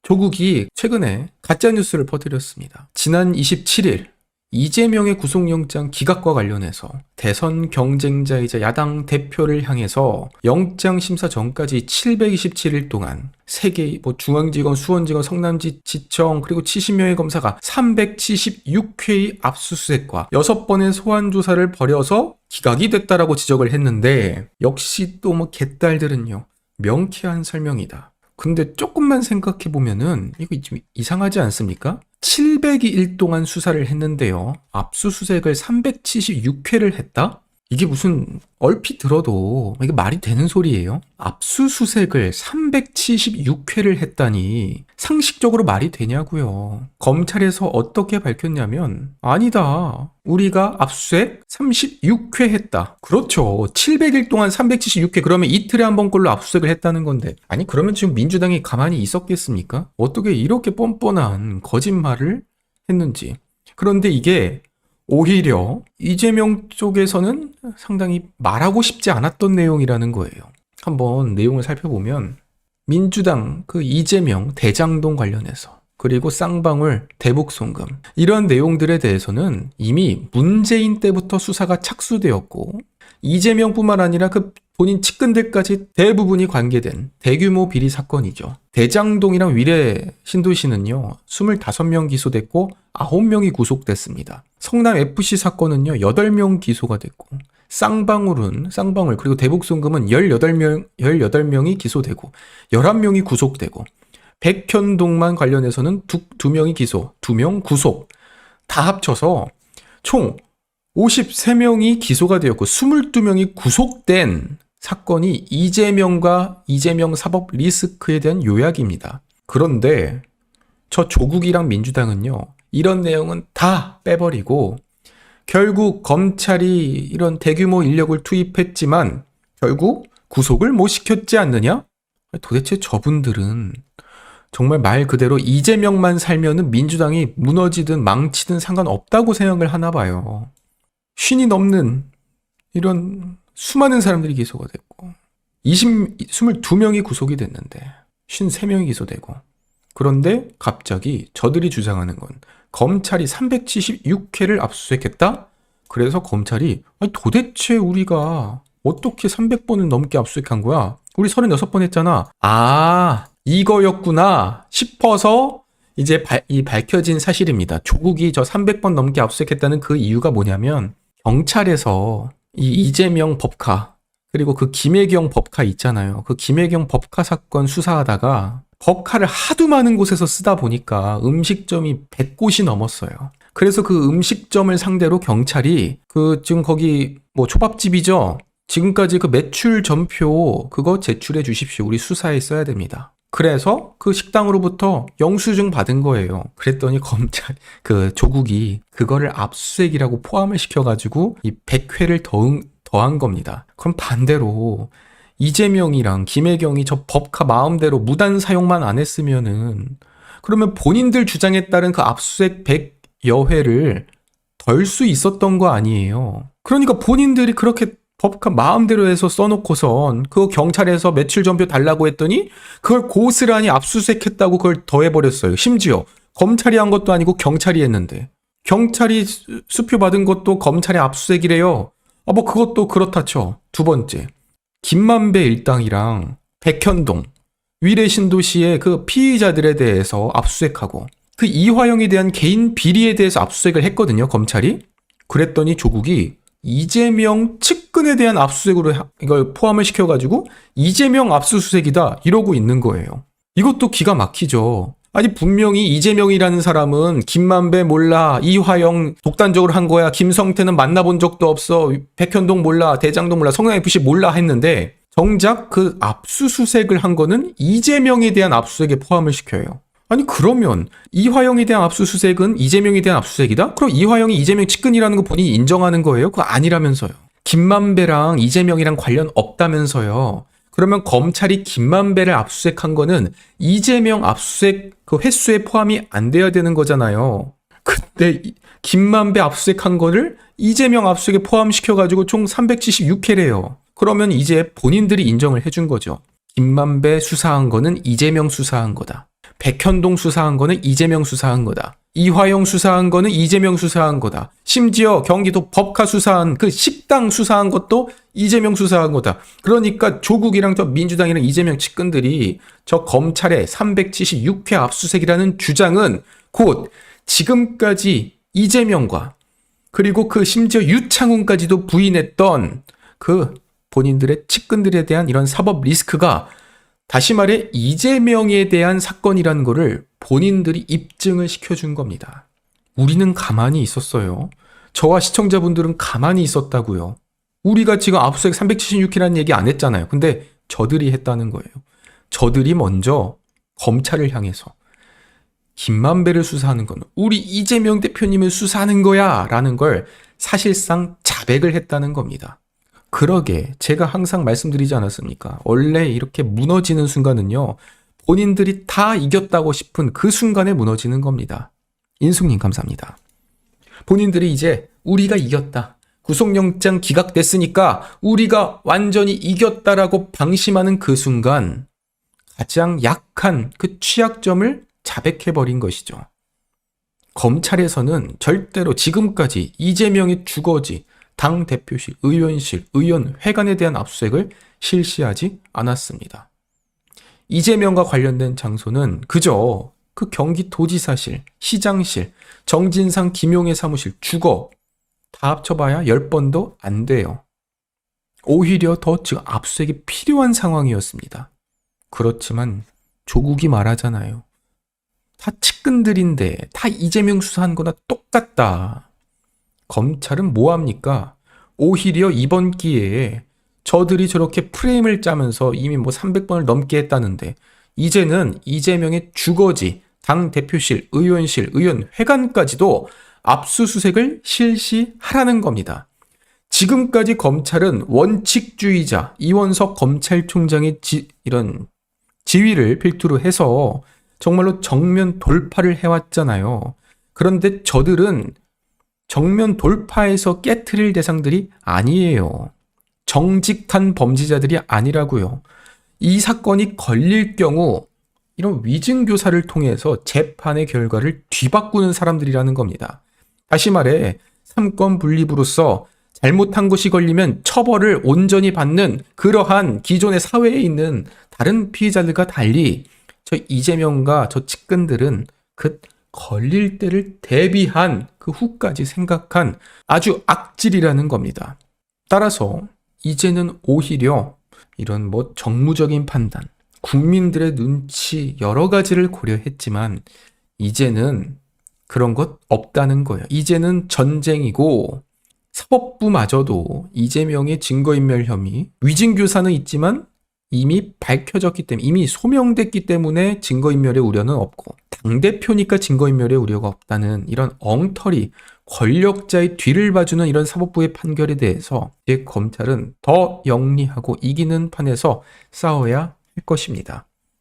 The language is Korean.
조국이 최근에 가짜뉴스를 퍼뜨렸습니다. 지난 27일 이재명의 구속영장 기각과 관련해서 대선 경쟁자이자 야당 대표를 향해서 영장심사 전까지 727일 동안 3개 중앙지검, 수원지검, 성남지청 그리고 70명의 검사가 376회의 압수수색과 6번의 소환조사를 벌여서 기각이 됐다라고 지적을 했는데 역시 또 개딸들은요 명쾌한 설명이다. 근데 조금만 생각해보면은 이거 좀 이상하지 않습니까? 702일 동안 수사를 했는데요. 압수수색을 376회를 했다? 이게 무슨 얼핏 들어도 이게 말이 되는 소리예요? 압수수색을 376회를 했다니 상식적으로 말이 되냐고요. 검찰에서 어떻게 밝혔냐면 아니다. 우리가 압수수색 36회 했다. 그렇죠. 700일 동안 376회 그러면 이틀에 한 번꼴로 압수수색을 했다는 건데 아니 그러면 지금 민주당이 가만히 있었겠습니까? 어떻게 이렇게 뻔뻔한 거짓말을 했는지. 그런데 이게 오히려 이재명 쪽에서는 상당히 말하고 싶지 않았던 내용이라는 거예요. 한번 내용을 살펴보면 민주당 그 이재명 대장동 관련해서 그리고 쌍방울 대북송금 이런 내용들에 대해서는 이미 문재인 때부터 수사가 착수되었고 이재명뿐만 아니라 그 본인 측근들까지 대부분이 관계된 대규모 비리 사건이죠. 대장동이랑 위례 신도시는요 25명 기소됐고 9명이 구속됐습니다. 성남FC 사건은요 8명 기소가 됐고 쌍방울 그리고 대북송금은 18명이 기소되고 11명이 구속되고 백현동만 관련해서는 2명이 기소, 2명 구속 다 합쳐서 총 53명이 기소가 되었고 22명이 구속된 사건이 이재명과 이재명 사법 리스크에 대한 요약입니다. 그런데 저 조국이랑 민주당은요 이런 내용은 다 빼버리고 결국 검찰이 이런 대규모 인력을 투입했지만 결국 구속을 못 시켰지 않느냐? 도대체 저분들은 정말 말 그대로 이재명만 살면은 민주당이 무너지든 망치든 상관없다고 생각을 하나 봐요. 50이 넘는 이런 수많은 사람들이 기소가 됐고 22명이 구속이 됐는데 53명이 기소되고 그런데 갑자기 저들이 주장하는 건 검찰이 376회를 압수수색했다? 그래서 검찰이 아니 도대체 우리가 어떻게 300번을 넘게 압수수색한 거야? 우리 36번 했잖아. 아 이거였구나 싶어서 이제 밝혀진 사실입니다. 조국이 저 300번 넘게 압수수색했다는 그 이유가 뭐냐면 경찰에서 이 이재명 법카 그리고 그 김혜경 법카 있잖아요. 그 김혜경 법카 사건 수사하다가 법카를 하도 많은 곳에서 쓰다 보니까 음식점이 100곳이 넘었어요. 그래서 그 음식점을 상대로 경찰이 지금 거기 초밥집이죠. 지금까지 그 매출 전표 그거 제출해 주십시오. 우리 수사에 써야 됩니다. 그래서 그 식당으로부터 영수증 받은 거예요. 그랬더니 검찰 조국이 그거를 압수수색이라고 포함을 시켜가지고 이 100회를 더한 겁니다. 그럼 반대로 이재명이랑 김혜경이 저 법카 마음대로 무단 사용만 안 했으면은 그러면 본인들 주장에 따른 그 압수수색 100여 회를 덜 수 있었던 거 아니에요. 그러니까 본인들이 그렇게 법카 마음대로 해서 써놓고선 그 경찰에서 매출 전표 달라고 했더니 그걸 고스란히 압수수색했다고 그걸 더해버렸어요. 심지어 검찰이 한 것도 아니고 경찰이 했는데 경찰이 수표 받은 것도 검찰의 압수수색이래요. 그것도 그렇다 쳐. 두 번째 김만배 일당이랑 백현동 위례 신도시의 그 피의자들에 대해서 압수수색하고 그 이화영에 대한 개인 비리에 대해서 압수수색을 했거든요. 검찰이. 그랬더니 조국이 이재명 측근에 대한 압수수색으로 이걸 포함을 시켜가지고 이재명 압수수색이다 이러고 있는 거예요. 이것도 기가 막히죠. 아니 분명히 이재명이라는 사람은 김만배 몰라, 이화영 독단적으로 한 거야, 김성태는 만나본 적도 없어, 백현동 몰라, 대장동 몰라, 성남FC 몰라 했는데 정작 그 압수수색을 한 거는 이재명에 대한 압수수색에 포함을 시켜요. 아니 그러면 이화영에 대한 압수수색은 이재명에 대한 압수수색이다? 그럼 이화영이 이재명 측근이라는 거 본인이 인정하는 거예요? 그거 아니라면서요. 김만배랑 이재명이랑 관련 없다면서요. 그러면 검찰이 김만배를 압수수색한 거는 이재명 압수수색 그 횟수에 포함이 안 돼야 되는 거잖아요. 근데 김만배 압수수색한 거를 이재명 압수수색에 포함시켜가지고 총 376회래요. 그러면 이제 본인들이 인정을 해준 거죠. 김만배 수사한 거는 이재명 수사한 거다. 백현동 수사한 거는 이재명 수사한 거다. 이화영 수사한 거는 이재명 수사한 거다. 심지어 경기도 법카 수사한 그 식당 수사한 것도 이재명 수사한 거다. 그러니까 조국이랑 저 민주당이랑 이재명 측근들이 저 검찰의 376회 압수수색이라는 주장은 곧 지금까지 이재명과 그리고 그 심지어 유창훈까지도 부인했던 그 본인들의 측근들에 대한 이런 사법 리스크가 다시 말해 이재명에 대한 사건이라는 거를 본인들이 입증을 시켜준 겁니다. 우리는 가만히 있었어요. 저와 시청자분들은 가만히 있었다고요. 우리가 지금 압수수색 376회라는 얘기 안 했잖아요. 근데 저들이 했다는 거예요. 저들이 먼저 검찰을 향해서 김만배를 수사하는 건 우리 이재명 대표님을 수사하는 거야 라는 걸 사실상 자백을 했다는 겁니다. 그러게 제가 항상 말씀드리지 않았습니까? 원래 이렇게 무너지는 순간은요. 본인들이 다 이겼다고 싶은 그 순간에 무너지는 겁니다. 인숙님 감사합니다. 본인들이 이제 우리가 이겼다. 구속영장 기각됐으니까 우리가 완전히 이겼다라고 방심하는 그 순간 가장 약한 그 취약점을 자백해버린 것이죠. 검찰에서는 절대로 지금까지 이재명의 주거지, 당대표실, 의원실, 의원회관에 대한 압수수색을 실시하지 않았습니다. 이재명과 관련된 장소는 그저 그 경기도지사실, 시장실, 정진상, 김용의 사무실, 주거 다 합쳐봐야 10번도 안 돼요. 오히려 더 지금 압수수색이 필요한 상황이었습니다. 그렇지만 조국이 말하잖아요. 다 측근들인데 다 이재명 수사한 거나 똑같다. 검찰은 뭐합니까? 오히려 이번 기회에 저들이 저렇게 프레임을 짜면서 이미 300번을 넘게 했다는데 이제는 이재명의 주거지, 당대표실, 의원실, 의원회관까지도 압수수색을 실시하라는 겁니다. 지금까지 검찰은 원칙주의자 이원석 검찰총장의 이런 지위를 필두로 해서 정말로 정면 돌파를 해왔잖아요. 그런데 저들은 정면 돌파해서 깨트릴 대상들이 아니에요. 정직한 범죄자들이 아니라고요. 이 사건이 걸릴 경우 이런 위증교사를 통해서 재판의 결과를 뒤바꾸는 사람들이라는 겁니다. 다시 말해 삼권 분립으로서 잘못한 것이 걸리면 처벌을 온전히 받는 그러한 기존의 사회에 있는 다른 피해자들과 달리 저 이재명과 저 측근들은 그 걸릴 때를 대비한 그 후까지 생각한 아주 악질이라는 겁니다. 따라서 이제는 오히려 이런 정무적인 판단, 국민들의 눈치 여러 가지를 고려했지만 이제는 그런 것 없다는 거예요. 이제는 전쟁이고 사법부마저도 이재명의 증거인멸 혐의, 위증교사는 있지만 이미 밝혀졌기 때문에 이미 소명됐기 때문에 증거인멸의 우려는 없고 당대표니까 증거인멸의 우려가 없다는 이런 엉터리 권력자의 뒤를 봐주는 이런 사법부의 판결에 대해서 이제 검찰은 더 영리하고 이기는 판에서 싸워야 할 것입니다.